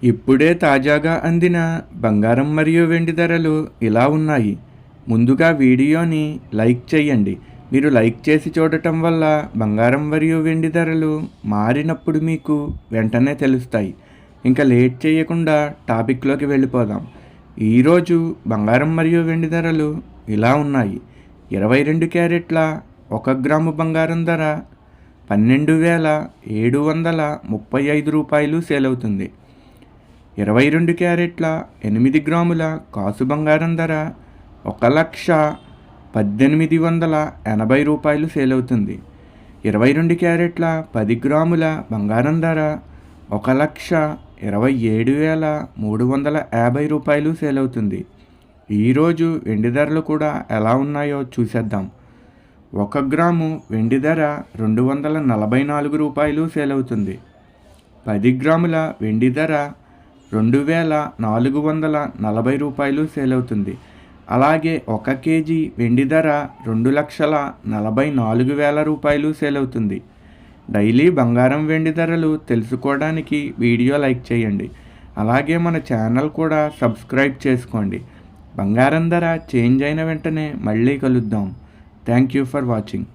ఇప్పుడే తాజాగా అందిన బంగారం మరియు వెండి ధరలు ఇలా ఉన్నాయి. ముందుగా వీడియోని లైక్ చేయండి. మీరు లైక్ చేసి చూడటం వల్ల బంగారం మరియు వెండి ధరలు మారినప్పుడు మీకు వెంటనే తెలుస్తాయి. ఇంకా లేట్ చేయకుండా టాపిక్లోకి వెళ్ళిపోదాం. ఈరోజు బంగారం మరియు వెండి ధరలు ఇలా ఉన్నాయి. 22 క్యారెట్ల 1 గ్రాము బంగారం ధర 12,735 రూపాయలు సేల్ అవుతుంది. 22 క్యారెట్ల 8 గ్రాముల కాసు బంగారం ధర 1,18,80 రూపాయలు సేల్ అవుతుంది. 22 క్యారెట్ల 10 గ్రాముల బంగారం ధర 1,27,350 రూపాయలు సేల్ అవుతుంది. ఈరోజు వెండి ధరలు కూడా ఎలా ఉన్నాయో చూసేద్దాం. 1 గ్రాము వెండి ధర 244 రూపాయలు సేల్ అవుతుంది. 10 గ్రాముల వెండి ధర 2,440 రూపాయలు సేల్ అవుతుంది. అలాగే 1 కేజీ వెండి ధర 2,44,000 రూపాయలు సేల్ అవుతుంది. డైలీ బంగారం వెండి ధరలు తెలుసుకోవడానికి వీడియో లైక్ చేయండి. అలాగే మన ఛానల్ కూడా సబ్స్క్రైబ్ చేసుకోండి. బంగారం ధర చేంజ్ అయిన వెంటనే మళ్ళీ కలుద్దాం. Thank you for watching.